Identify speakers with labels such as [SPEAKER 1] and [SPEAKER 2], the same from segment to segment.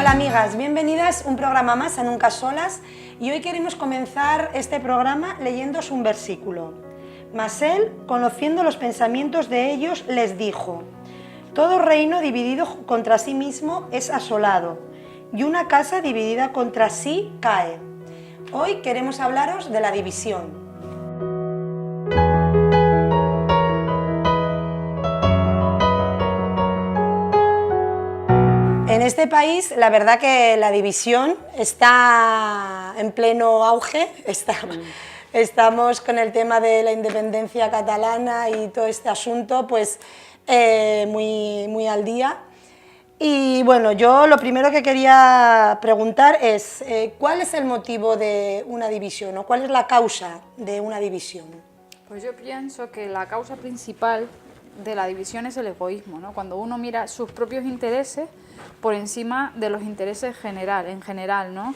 [SPEAKER 1] Hola amigas, bienvenidas a un programa más a Nunca Solas y hoy queremos comenzar este programa leyéndoos un versículo. Mas él, conociendo los pensamientos de ellos, les dijo: todo reino dividido contra sí mismo es asolado y una casa dividida contra sí cae. Hoy queremos hablaros de la división. En este país, la verdad que la división está en pleno auge. Estamos con el tema de la independencia catalana y todo este asunto, pues muy al día. Y bueno, yo lo primero que quería preguntar es ¿cuál es el motivo de una división o cuál es la causa de una división?
[SPEAKER 2] Pues yo pienso que la causa principal de la división es el egoísmo, ¿no? Cuando uno mira sus propios intereses por encima de los intereses en general, ¿no?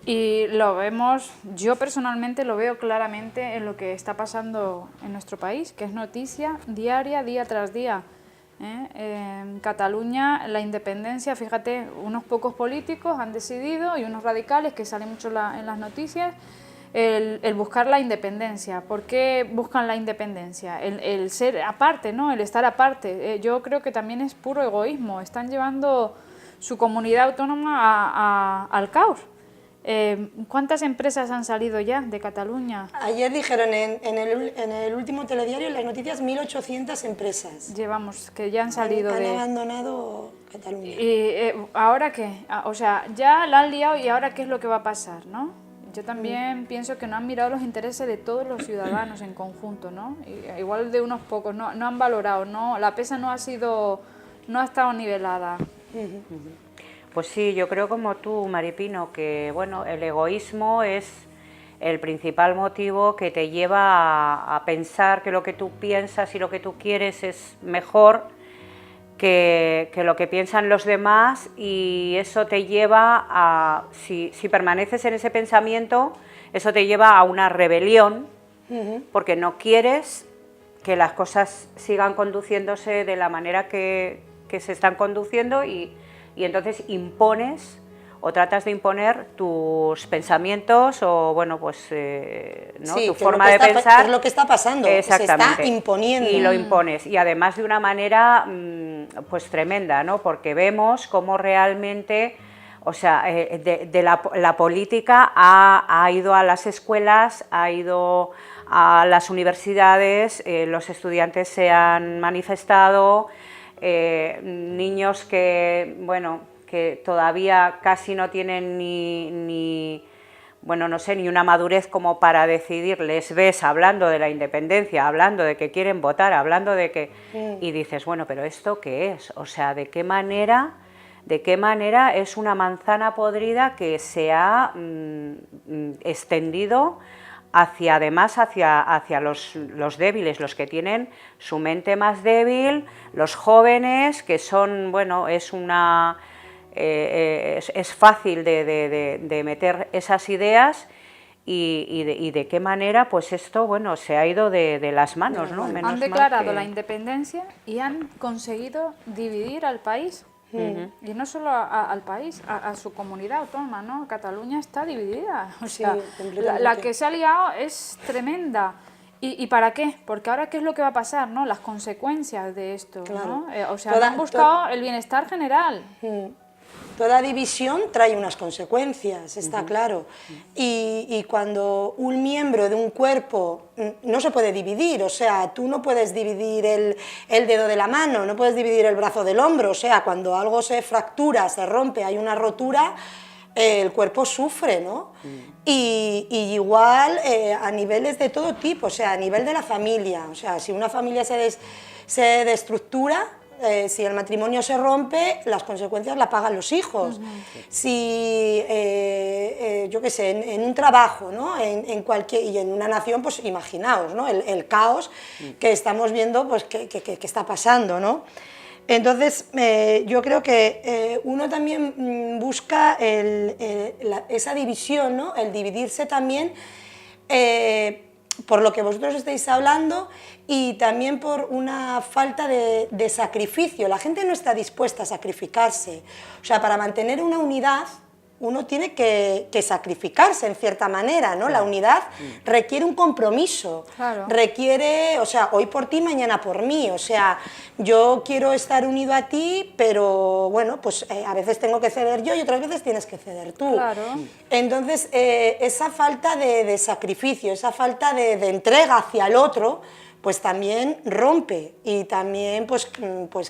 [SPEAKER 2] Y lo vemos, yo personalmente lo veo claramente en lo que está pasando en nuestro país, que es noticia diaria, día tras día. En Cataluña, la independencia, fíjate, unos pocos políticos han decidido, y unos radicales que salen mucho en las noticias, el buscar la independencia. ¿Por qué buscan la independencia? El ser aparte, ¿no? El estar aparte. Yo creo que también es puro egoísmo. Están llevando su comunidad autónoma al caos. ¿Cuántas empresas han salido ya de Cataluña?
[SPEAKER 1] Ayer dijeron en el último telediario, en las noticias, 1.800 empresas.
[SPEAKER 2] Llevamos, que ya han salido
[SPEAKER 1] han abandonado Cataluña.
[SPEAKER 2] ¿Y ahora qué? O sea, ya la han liado y ahora qué es lo que va a pasar, ¿no? Yo también pienso que no han mirado los intereses de todos los ciudadanos en conjunto, ¿no? Igual de unos pocos, no han valorado, ¿no? La pesa no ha estado nivelada.
[SPEAKER 3] Pues sí, yo creo como tú, Maripino, que bueno, el egoísmo es el principal motivo que te lleva a pensar que lo que tú piensas y lo que tú quieres es mejor que lo que piensan los demás, y eso te lleva a, si permaneces en ese pensamiento, eso te lleva a una rebelión, porque no quieres que las cosas sigan conduciéndose de la manera que se están conduciendo, y entonces impones o tratas de imponer tus pensamientos o, bueno, pues, ¿no?
[SPEAKER 1] Sí,
[SPEAKER 3] tu forma de pensar.
[SPEAKER 1] Es lo que está pasando,
[SPEAKER 3] exactamente,
[SPEAKER 1] se está imponiendo.
[SPEAKER 3] Y lo impones, y además de una manera pues tremenda, ¿no? Porque vemos cómo realmente, o sea, la política ha ido a las escuelas, ha ido a las universidades, los estudiantes se han manifestado, niños que, bueno, que todavía casi no tienen bueno, no sé, ni una madurez como para decidir, les ves hablando de la independencia, hablando de que quieren votar, hablando de que... Y dices, bueno, pero ¿esto qué es? O sea, ¿de qué manera es una manzana podrida que se ha extendido además hacia los débiles, los que tienen su mente más débil, los jóvenes, que son, bueno, es fácil de meter esas ideas, y de qué manera pues esto, bueno, se ha ido de las manos, ¿no?
[SPEAKER 2] Han declarado la independencia y han conseguido dividir al país. Y no solo al país, a su comunidad autónoma, ¿no? Cataluña está dividida. O sea, la que se ha liado es tremenda. ¿Y para qué? Porque ahora ¿qué es lo que va a pasar, no? Las consecuencias de esto,
[SPEAKER 1] claro,
[SPEAKER 2] ¿no? O sea, han buscado el bienestar general.
[SPEAKER 1] Toda división trae unas consecuencias, está claro. Y cuando un miembro de un cuerpo no se puede dividir, o sea, tú no puedes dividir el dedo de la mano, no puedes dividir el brazo del hombro, o sea, cuando algo se fractura, se rompe, hay una rotura, el cuerpo sufre, ¿no? Y igual a niveles de todo tipo, o sea, a nivel de la familia, o sea, si una familia se destructura, si el matrimonio se rompe, las consecuencias las pagan los hijos. Si, yo qué sé, en un trabajo, ¿no? Y en una nación, pues imaginaos, ¿no? El caos que estamos viendo, pues que está pasando, ¿no? Entonces, yo creo que uno también busca esa división, ¿no? El dividirse también por lo que vosotros estáis hablando y también por una falta de sacrificio. La gente no está dispuesta a sacrificarse. O sea, para mantener una unidad uno tiene que sacrificarse en cierta manera, ¿no? La unidad requiere un compromiso, requiere, o sea, hoy por ti, mañana por mí, o sea, yo quiero estar unido a ti, pero bueno, pues a veces tengo que ceder yo y otras veces tienes que ceder tú. Entonces, esa falta de sacrificio, esa falta de entrega hacia el otro, pues también rompe y también pues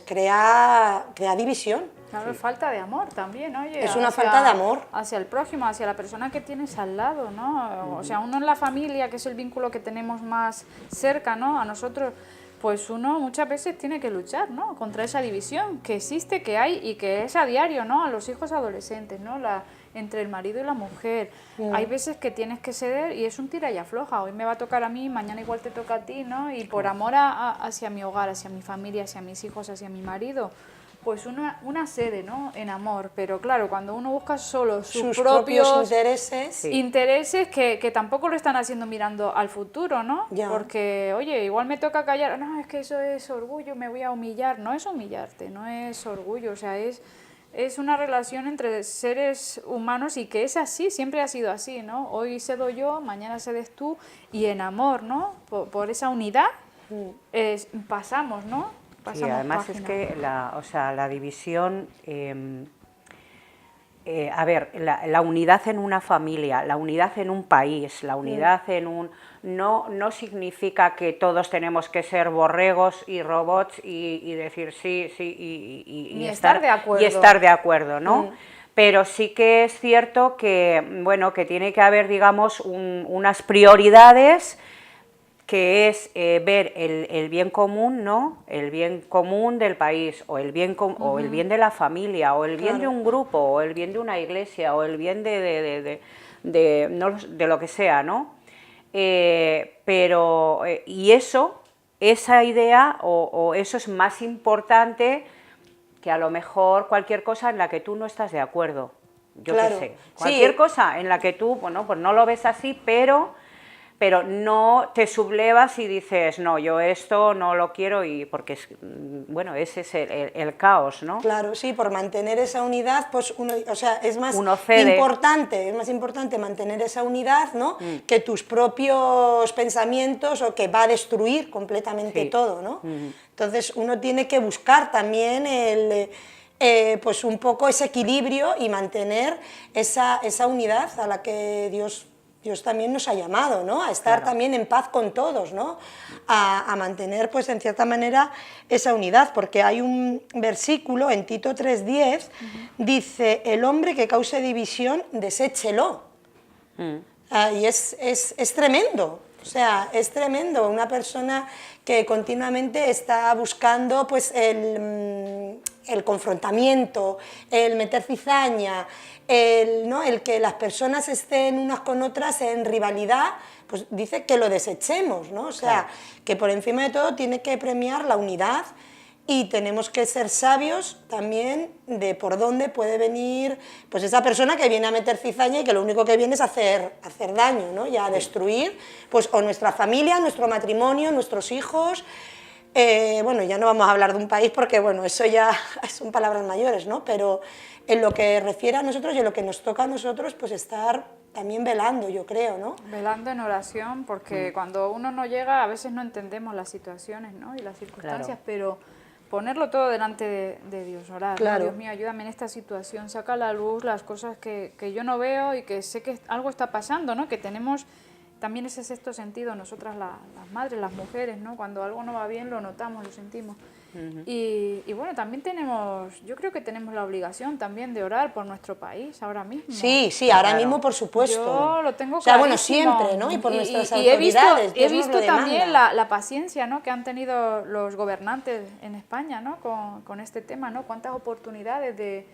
[SPEAKER 1] crea división.
[SPEAKER 2] Claro, falta de amor también, oye.
[SPEAKER 1] Es una falta de amor.
[SPEAKER 2] Hacia el prójimo, hacia la persona que tienes al lado, ¿no? O sea, uno en la familia, que es el vínculo que tenemos más cerca, ¿no? A nosotros, pues uno muchas veces tiene que luchar, ¿no? Contra esa división que existe, que hay y que es a diario, ¿no? A los hijos adolescentes, ¿no? Entre el marido y la mujer. Hay veces que tienes que ceder y es un tira y afloja. Hoy me va a tocar a mí, mañana igual te toca a ti, ¿no? Y por amor hacia mi hogar, hacia mi familia, hacia mis hijos, hacia mi marido, pues una cede, ¿no? En amor, pero claro, cuando uno busca solo sus propios intereses que tampoco lo están haciendo mirando al futuro, ¿no? Porque, oye, igual me toca callar, no, es que eso es orgullo, me voy a humillar. No es humillarte, no es orgullo, o sea, es una relación entre seres humanos y que es así, siempre ha sido así, ¿no? Hoy cedo yo, mañana cedes tú, y en amor, ¿no? Por esa unidad pasamos, ¿no?
[SPEAKER 3] Sí, además página. Es que la división, a ver, la unidad en una familia, la unidad en un país, la unidad en un... No significa que todos tenemos que ser borregos y robots y decir sí y estar de acuerdo, ¿no? Pero sí que es cierto que, bueno, que tiene que haber, digamos, unas prioridades, que es ver el bien común, ¿no? El bien común del país, o el bien de la familia, o el bien de un grupo, o el bien de una iglesia, o el bien de lo que sea, ¿no? Y esa idea, o eso es más importante que a lo mejor cualquier cosa en la que tú no estás de acuerdo. Yo qué sé, cualquier cosa en la que tú, bueno, pues no lo ves así, pero no te sublevas y dices, no, yo esto no lo quiero, y porque bueno, ese es el caos, ¿no?
[SPEAKER 1] Claro, sí, por mantener esa unidad, pues es más importante mantener esa unidad, ¿no? Que tus propios pensamientos, o que va a destruir completamente todo, ¿no? Entonces uno tiene que buscar también pues un poco ese equilibrio y mantener esa unidad a la que Dios también nos ha llamado, ¿no? A estar también en paz con todos, ¿no? A mantener, pues, en cierta manera, esa unidad, porque hay un versículo en Tito 3:10, dice, el hombre que cause división, deséchelo. Y es tremendo, o sea, es tremendo, una persona que continuamente está buscando, pues, el confrontamiento, el meter cizaña, el que las personas estén unas con otras en rivalidad, pues dice que lo desechemos, ¿no? O sea, que por encima de todo tiene que premiar la unidad, y tenemos que ser sabios también de por dónde puede venir, pues, esa persona que viene a meter cizaña y que lo único que viene es hacer daño, ¿no? Y a destruir, pues, o nuestra familia, nuestro matrimonio, nuestros hijos. Bueno, ya no vamos a hablar de un país porque, bueno, eso ya son palabras mayores, ¿no? Pero en lo que refiere a nosotros y en lo que nos toca a nosotros, pues estar también velando, yo creo, ¿no?
[SPEAKER 2] Velando en oración, porque cuando uno no llega, a veces no entendemos las situaciones, ¿no? Y las circunstancias, pero ponerlo todo delante de Dios, orar, ¿no? Dios mío, ayúdame en esta situación, saca a la luz las cosas que yo no veo y que sé que algo está pasando, ¿no? Que tenemos también ese sexto sentido, nosotras las madres, las mujeres, ¿no? Cuando algo no va bien lo notamos, lo sentimos. Y bueno, también yo creo que tenemos la obligación también de orar por nuestro país ahora mismo.
[SPEAKER 1] Sí, ahora mismo, por supuesto.
[SPEAKER 2] Yo lo tengo clarísimo.
[SPEAKER 1] O sea, bueno, siempre, ¿no? Y por nuestras autoridades.
[SPEAKER 2] He visto también la paciencia, ¿no? Que han tenido los gobernantes en España, ¿no? Con este tema, ¿no? Cuántas oportunidades de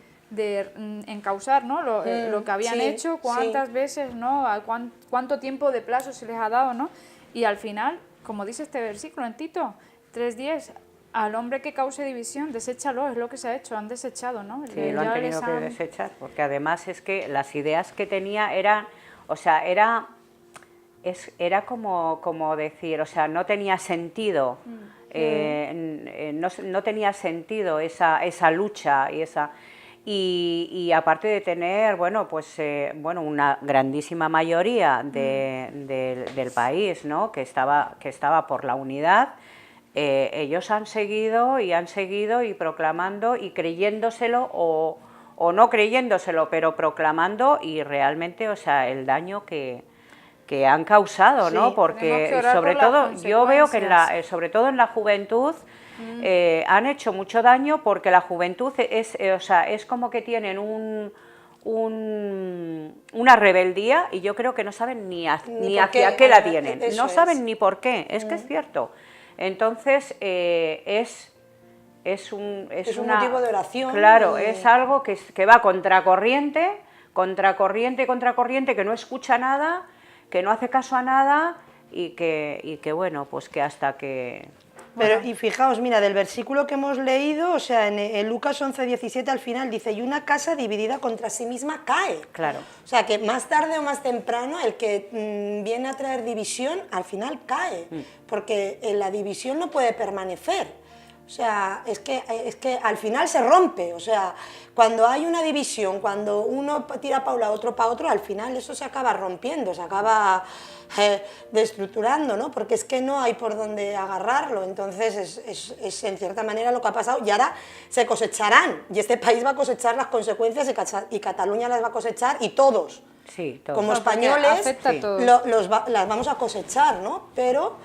[SPEAKER 2] encauzar, ¿no? Lo que habían hecho, cuántas veces, ¿no? Cuánto tiempo de plazo se les ha dado, ¿no? Y al final, como dice este versículo en Tito 3:10, al hombre que cause división, deséchalo, es lo que se ha hecho, han desechado, ¿no?
[SPEAKER 3] Sí, lo han tenido que desechar, porque además es que las ideas que tenía eran, o sea, era era como decir, o sea, no tenía sentido, no tenía sentido esa lucha y aparte de tener, bueno, pues una grandísima mayoría del país, ¿no? que estaba por la unidad, ellos han seguido y proclamando y creyéndoselo o no creyéndoselo, pero proclamando, y realmente, o sea, el daño que han causado, ¿no?
[SPEAKER 1] Sí,
[SPEAKER 3] Porque sobre todo, yo veo que sobre todo en la juventud han hecho mucho daño, porque la juventud es como que tienen una rebeldía, y yo creo que no saben ni hacia qué la tienen, no saben ni por qué, es que es cierto. Entonces es un
[SPEAKER 1] motivo de oración.
[SPEAKER 3] Claro, es algo que va contracorriente, que no escucha nada, que no hace caso a nada, y que bueno, pues que hasta que...
[SPEAKER 1] Pero, y fijaos, mira, del versículo que hemos leído, o sea, en Lucas 11:17 al final dice, y una casa dividida contra sí misma cae.
[SPEAKER 3] Claro.
[SPEAKER 1] O sea, que más tarde o más temprano el que viene a traer división, al final cae, porque la división no puede permanecer. O sea, es que al final se rompe, o sea, cuando hay una división, cuando uno tira para un lado, otro para otro, al final eso se acaba rompiendo, se acaba destructurando, ¿no? Porque es que no hay por dónde agarrarlo, entonces es en cierta manera lo que ha pasado, y ahora se cosecharán, y este país va a cosechar las consecuencias, y Cataluña las va a cosechar, y todos,
[SPEAKER 3] sí, todos.
[SPEAKER 1] como españoles, las vamos a cosechar, ¿no? Pero...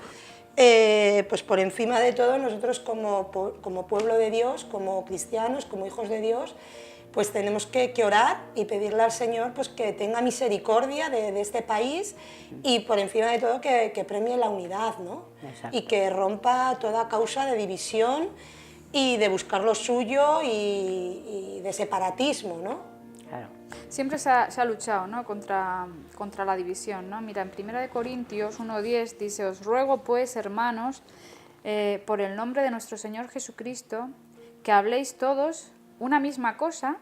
[SPEAKER 1] pues por encima de todo, nosotros como pueblo de Dios, como cristianos, como hijos de Dios, pues tenemos que orar y pedirle al Señor pues que tenga misericordia de este país, y por encima de todo que premie la unidad, ¿no?
[SPEAKER 3] Exacto.
[SPEAKER 1] Y que rompa toda causa de división y de buscar lo suyo y de separatismo, ¿no?
[SPEAKER 3] Claro.
[SPEAKER 2] Siempre se ha luchado, ¿no? contra la división, ¿no? Mira, en 1 Corintios 1:10 dice, os ruego pues, hermanos, por el nombre de nuestro Señor Jesucristo, que habléis todos una misma cosa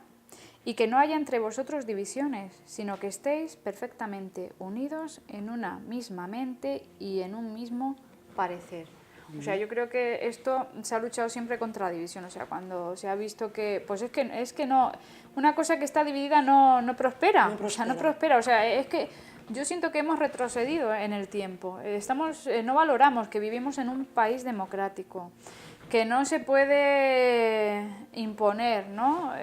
[SPEAKER 2] y que no haya entre vosotros divisiones, sino que estéis perfectamente unidos en una misma mente y en un mismo parecer. O sea, yo creo que esto se ha luchado siempre contra la división, o sea, cuando se ha visto que, pues es que no, una cosa que está dividida no prospera, o sea, no prospera, o sea, es que yo siento que hemos retrocedido en el tiempo, no valoramos que vivimos en un país democrático, que no se puede imponer, ¿no?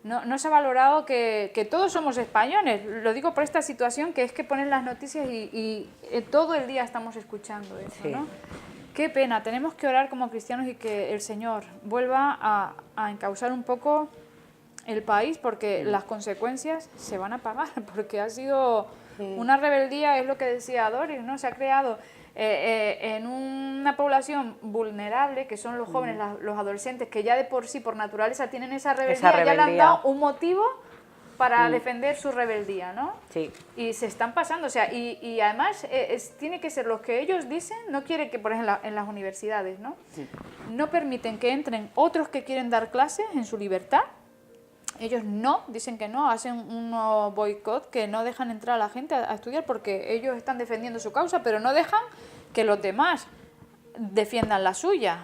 [SPEAKER 2] No se ha valorado que todos somos españoles, lo digo por esta situación que es que ponen las noticias y todo el día estamos escuchando eso, ¿no? Qué pena, tenemos que orar como cristianos y que el Señor vuelva a encauzar un poco el país, porque las consecuencias se van a pagar, porque ha sido una rebeldía, es lo que decía Doris, ¿no? Se ha creado en una población vulnerable, que son los jóvenes, los adolescentes, que ya de por sí, por naturaleza, tienen esa rebeldía, ya le han dado un motivo para defender su rebeldía, ¿no?
[SPEAKER 3] Sí.
[SPEAKER 2] Y se están pasando, o sea, y además tiene que ser lo que ellos dicen, no quieren que, por ejemplo, en las universidades, ¿no? Sí. No permiten que entren otros que quieren dar clases en su libertad. Ellos no, dicen que no, hacen un boicot, que no dejan entrar a la gente a estudiar porque ellos están defendiendo su causa, pero no dejan que los demás defiendan la suya.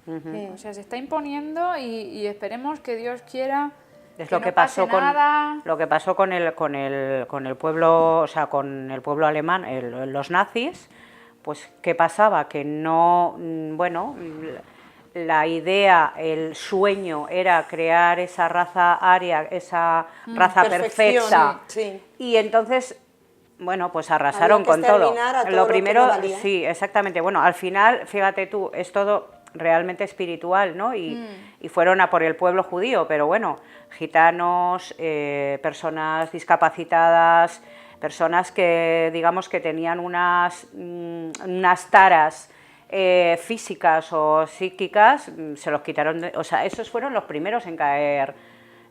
[SPEAKER 2] O sea, se está imponiendo y esperemos que Dios quiera.
[SPEAKER 3] Es lo que pasó con el pueblo, o sea, con el pueblo alemán, los nazis. Pues ¿qué pasaba? Que no, bueno, la idea, el sueño era crear esa raza aria, esa raza perfecta,
[SPEAKER 1] sí.
[SPEAKER 3] Y entonces, bueno, pues arrasaron con todo. Lo primero, sí, exactamente. Bueno, al final, fíjate tú, es todo realmente espiritual, ¿no? Y fueron a por el pueblo judío, pero bueno, gitanos, personas discapacitadas, personas que, digamos, que tenían unas taras físicas o psíquicas, se los quitaron, o sea, esos fueron los primeros en caer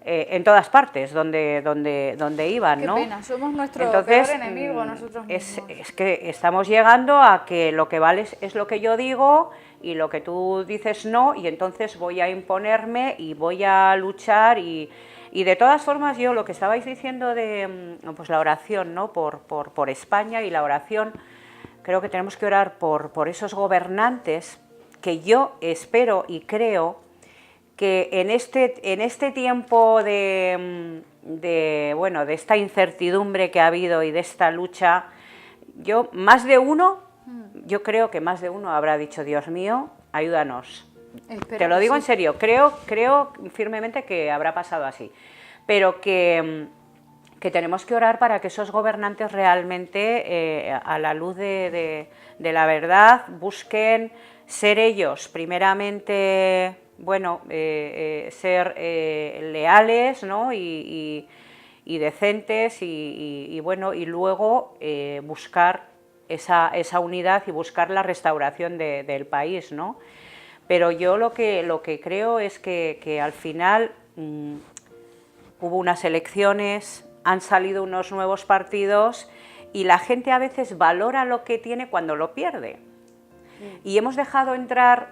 [SPEAKER 3] en todas partes donde iban,
[SPEAKER 2] Qué
[SPEAKER 3] ¿no?
[SPEAKER 2] pena, somos nuestro
[SPEAKER 3] Entonces,
[SPEAKER 2] peor enemigo nosotros mismos.
[SPEAKER 3] es que estamos llegando a que lo que vale es lo que yo digo y lo que tú dices no, y entonces voy a imponerme y voy a luchar y de todas formas yo lo que estabais diciendo de pues la oración, ¿no? por España y la oración, creo que tenemos que orar por esos gobernantes que yo espero y creo que en este tiempo de esta incertidumbre que ha habido y de esta lucha, yo creo que más de uno habrá dicho, Dios mío, ayúdanos.
[SPEAKER 2] Espero
[SPEAKER 3] Te lo
[SPEAKER 2] que
[SPEAKER 3] digo
[SPEAKER 2] sí.
[SPEAKER 3] en serio, creo firmemente que habrá pasado así, pero que tenemos que orar para que esos gobernantes realmente, a la luz de la verdad, busquen ser ellos primeramente, ser leales, ¿no? y decentes y luego buscar esa unidad y buscar la restauración del país, ¿no? Pero yo lo que creo es que al final hubo unas elecciones, han salido unos nuevos partidos y la gente a veces valora lo que tiene cuando lo pierde. Y hemos dejado entrar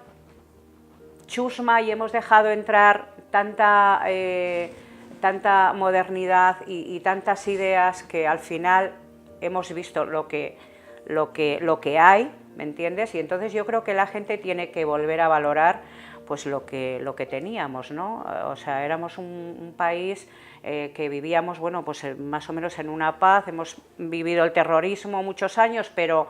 [SPEAKER 3] chusma y hemos dejado entrar tanta modernidad y tantas ideas que al final hemos visto lo que hay, ¿me entiendes? Y entonces yo creo que la gente tiene que volver a valorar pues lo que teníamos, ¿no? O sea, éramos un país que vivíamos, pues más o menos en una paz, hemos vivido el terrorismo muchos años, pero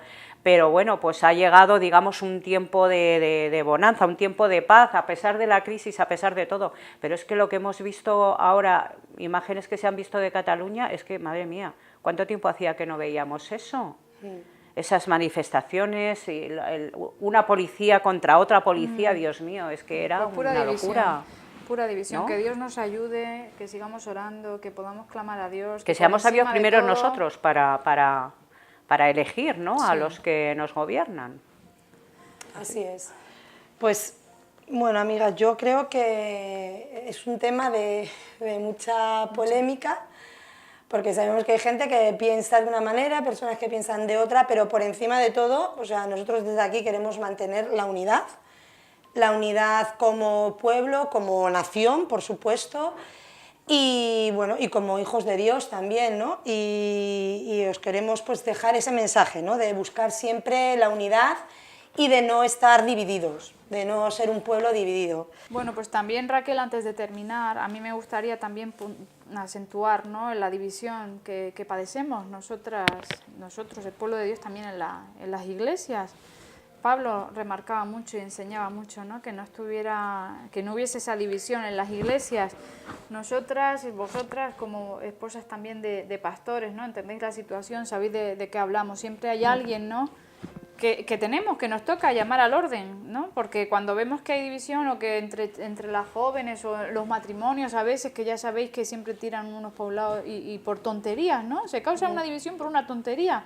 [SPEAKER 3] bueno, pues ha llegado, digamos, un tiempo de bonanza, un tiempo de paz, a pesar de la crisis, a pesar de todo. Pero es que lo que hemos visto ahora, imágenes que se han visto de Cataluña, es que, madre mía, ¿cuánto tiempo hacía que no veíamos eso? Esas manifestaciones, y una policía contra otra policía, Dios mío, es que era
[SPEAKER 2] Pues
[SPEAKER 3] una locura.
[SPEAKER 2] Pura división,
[SPEAKER 3] ¿no?
[SPEAKER 2] Que Dios nos ayude, que sigamos orando, que podamos clamar a Dios.
[SPEAKER 3] Que seamos sabios primero
[SPEAKER 2] todo...
[SPEAKER 3] nosotros para elegir, ¿no?
[SPEAKER 2] Sí.
[SPEAKER 3] A los que nos gobiernan.
[SPEAKER 1] Así es. Pues, bueno, amigas, yo creo que es un tema de mucha polémica, porque sabemos que hay gente que piensa de una manera, personas que piensan de otra, pero por encima de todo, o sea, nosotros desde aquí queremos mantener la unidad como pueblo, como nación, por supuesto, y bueno, y como hijos de Dios también, ¿no? Y os queremos pues dejar ese mensaje, ¿no? De buscar siempre la unidad y de no estar divididos, de no ser un pueblo dividido.
[SPEAKER 2] Bueno, pues también, Raquel, antes de terminar, a mí me gustaría también acentuar, ¿no?, la división que padecemos nosotros, el pueblo de Dios, también en las iglesias. Pablo remarcaba mucho y enseñaba mucho, ¿no?, que no hubiese esa división en las iglesias. Nosotras y vosotras, como esposas también de pastores, ¿no?, entendéis la situación, sabéis de qué hablamos. Siempre hay alguien, ¿no?, que nos toca llamar al orden, ¿no? Porque cuando vemos que hay división, o que entre las jóvenes o los matrimonios a veces, que ya sabéis que siempre tiran unos por un lado y por tonterías, ¿no? Se causa una división por una tontería.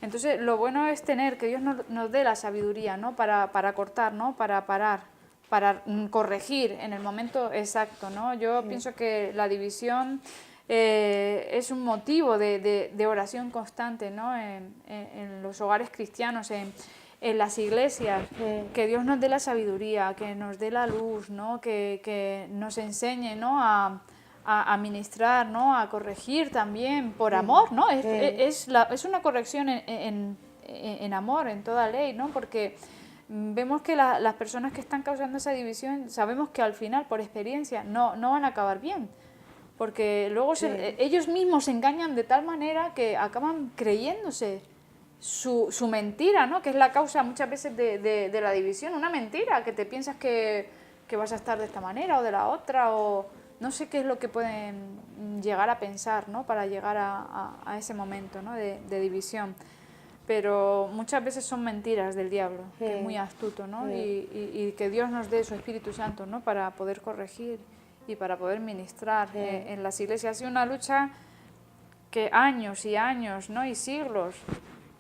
[SPEAKER 2] Entonces, lo bueno es que Dios nos dé la sabiduría, ¿no?, para cortar, ¿no?, para parar, para corregir en el momento exacto, ¿no? Yo pienso que la división es un motivo de oración constante, ¿no?, en los hogares cristianos, en las iglesias, que Dios nos dé la sabiduría, que nos dé la luz, ¿no?, que nos enseñe, ¿no?, a ministrar, ¿no?, a corregir también por amor, ¿no? Es una corrección en amor, en toda ley, ¿no? Porque vemos que las personas que están causando esa división, sabemos que al final, por experiencia, no van a acabar bien, porque luego ellos mismos se engañan de tal manera que acaban creyéndose su mentira, ¿no?, que es la causa muchas veces de la división, una mentira, que te piensas que vas a estar de esta manera o de la otra, o no sé qué es lo que pueden llegar a pensar, ¿no?, para llegar a ese momento, ¿no?, de división. Pero muchas veces son mentiras del diablo, que es muy astuto, ¿no? Y que Dios nos dé su Espíritu Santo, ¿no?, para poder corregir y para poder ministrar en las iglesias. Ha sido una lucha que años y años, ¿no?, y siglos.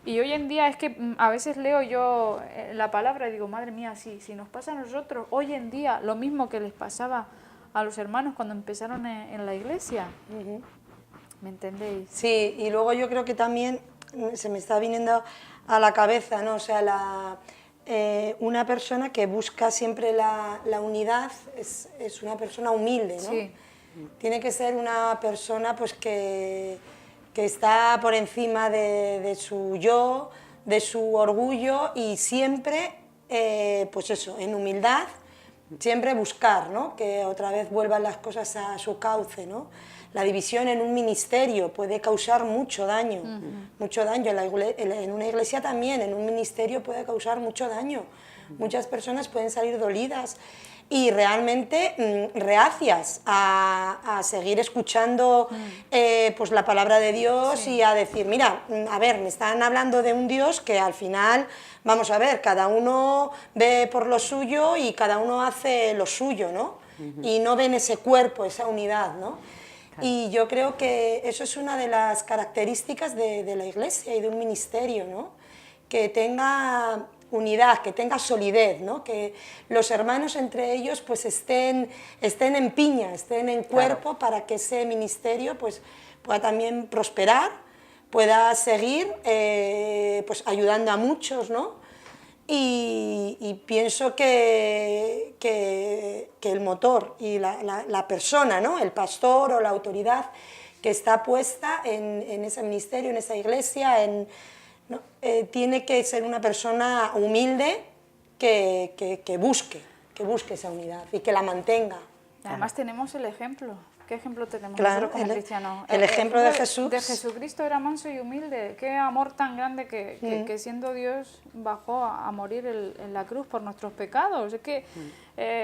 [SPEAKER 2] Y hoy en día es que a veces leo yo la palabra y digo, madre mía, si nos pasa a nosotros hoy en día lo mismo que les pasaba a los hermanos cuando empezaron en la iglesia. ¿Me entendéis?
[SPEAKER 1] Sí, y luego yo creo que también se me está viniendo a la cabeza, ¿no? O sea, una persona que busca siempre la unidad es una persona humilde, ¿no?
[SPEAKER 2] Sí.
[SPEAKER 1] Tiene que ser una persona pues que está por encima de su yo, de su orgullo y siempre, pues eso, en humildad, siempre buscar, ¿no? Que otra vez vuelvan las cosas a su cauce, ¿no? La división en un ministerio puede causar mucho daño, mucho daño. En una iglesia también, en un ministerio puede causar mucho daño. Muchas personas pueden salir dolidas y realmente reacias a seguir escuchando pues la palabra de Dios y a decir, mira, a ver, me están hablando de un Dios que al final, vamos a ver, cada uno ve por lo suyo y cada uno hace lo suyo, ¿no? Y no ven ese cuerpo, esa unidad, ¿no? Claro. Y yo creo que eso es una de las características de la iglesia y de un ministerio, ¿no? Que tenga unidad, que tenga solidez, ¿no? Que los hermanos entre ellos pues estén en piña, estén en cuerpo, claro, para que ese ministerio pues pueda también prosperar, pueda seguir pues ayudando a muchos, ¿no? Y pienso que el motor y la persona, ¿no? El pastor o la autoridad que está puesta en ese ministerio, en esa iglesia, ¿no? Tiene que ser una persona humilde que busque esa unidad y que la mantenga.
[SPEAKER 2] Además tenemos el ejemplo. ¿Qué ejemplo tenemos
[SPEAKER 1] claro,
[SPEAKER 2] nosotros como cristianos?
[SPEAKER 1] El ejemplo de Jesús.
[SPEAKER 2] De Jesucristo era manso y humilde. Qué amor tan grande que siendo Dios bajó a morir en la cruz por nuestros pecados. Es que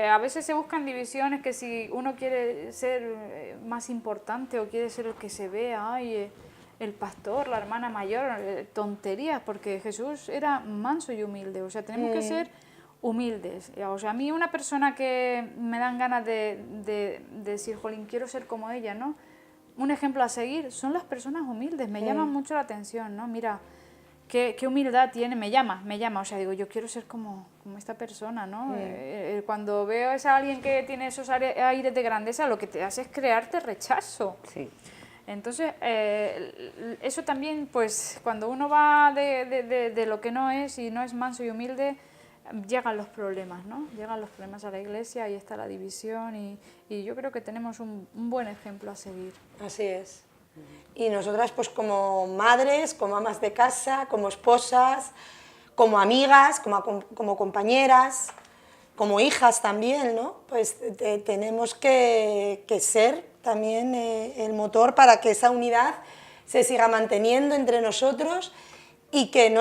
[SPEAKER 2] a veces se buscan divisiones, que si uno quiere ser más importante o quiere ser el que se vea, ay, el pastor, la hermana mayor, tonterías, porque Jesús era manso y humilde. O sea, tenemos que ser humildes. O sea, a mí una persona que me dan ganas de decir, jolín, quiero ser como ella, ¿no? Un ejemplo a seguir son las personas humildes, me llaman mucho la atención, ¿no? Mira, qué humildad tiene, me llama, o sea, digo, yo quiero ser como esta persona, ¿no? Cuando veo a alguien que tiene esos aires de grandeza, lo que te hace es crearte rechazo.
[SPEAKER 3] Sí.
[SPEAKER 2] Entonces, eso también, pues, cuando uno va de lo que no es y no es manso y humilde, llegan los problemas, ¿no? Llegan los problemas a la iglesia, ahí está la división y yo creo que tenemos un buen ejemplo a seguir.
[SPEAKER 1] Así es. Y nosotras, pues como madres, como amas de casa, como esposas, como amigas, como compañeras, como hijas también, ¿no? Pues tenemos que ser también el motor para que esa unidad se siga manteniendo entre nosotros y que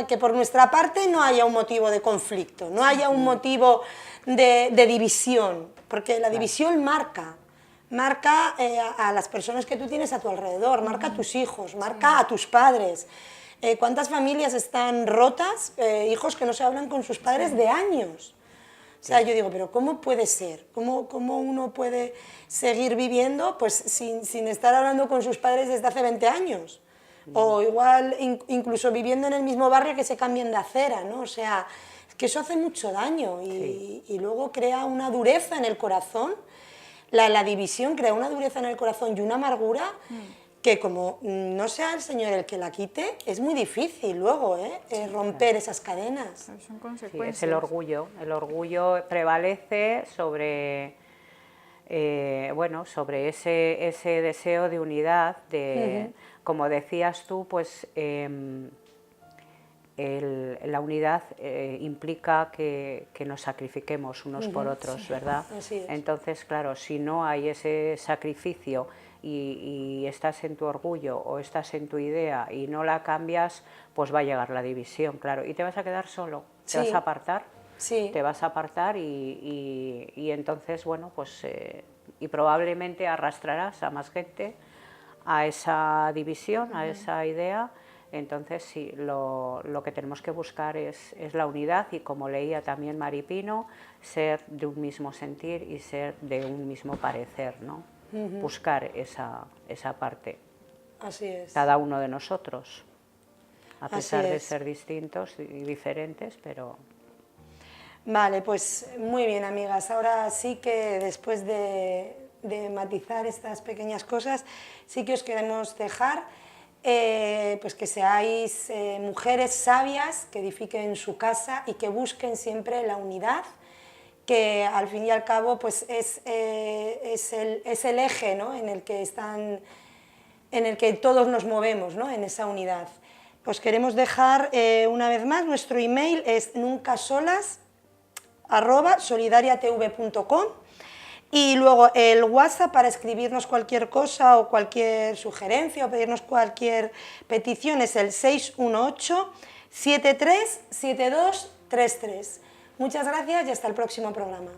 [SPEAKER 1] que por nuestra parte no haya un motivo de conflicto, no haya un motivo de división, porque la división marca a las personas que tú tienes a tu alrededor, marca a tus hijos, marca a tus padres. ¿Cuántas familias están rotas? Hijos que no se hablan con sus padres de años. O sea, yo digo, pero ¿cómo puede ser? ¿Cómo uno puede seguir viviendo pues, sin estar hablando con sus padres desde hace 20 años? O igual incluso viviendo en el mismo barrio que se cambien de acera, ¿no? O sea, es que eso hace mucho daño y luego crea una dureza en el corazón. La división crea una dureza en el corazón y una amargura que como no sea el Señor el que la quite, es muy difícil luego romper esas cadenas.
[SPEAKER 2] Son consecuencias.
[SPEAKER 3] Sí, es el orgullo prevalece sobre... sobre ese deseo de unidad, como decías tú, pues la unidad implica que nos sacrifiquemos unos por otros, ¿verdad?
[SPEAKER 1] Así es.
[SPEAKER 3] Entonces, claro, si no hay ese sacrificio y estás en tu orgullo o estás en tu idea y no la cambias, pues va a llegar la división, claro, y te vas a quedar solo, te vas a apartar.
[SPEAKER 1] Sí.
[SPEAKER 3] Te vas a apartar y entonces, bueno, pues y probablemente arrastrarás a más gente a esa división, a esa idea. Entonces, sí, lo que tenemos que buscar es la unidad y, como leía también Mari Pino, ser de un mismo sentir y ser de un mismo parecer, ¿no? Buscar esa parte.
[SPEAKER 1] Así es.
[SPEAKER 3] Cada uno de nosotros, a pesar
[SPEAKER 1] Así
[SPEAKER 3] de
[SPEAKER 1] es.
[SPEAKER 3] ser distintos y diferentes, pero...
[SPEAKER 1] Vale, pues muy bien, amigas. Ahora sí que después de matizar estas pequeñas cosas, sí que os queremos dejar pues que seáis mujeres sabias, que edifiquen su casa y que busquen siempre la unidad, que al fin y al cabo pues es el eje, ¿no?, en el que todos nos movemos, ¿no?, en esa unidad. Os queremos dejar una vez más, nuestro email es nuncasolas@solidariatv.com, y luego el WhatsApp para escribirnos cualquier cosa o cualquier sugerencia o pedirnos cualquier petición es el 618-737233. Muchas gracias y hasta el próximo programa.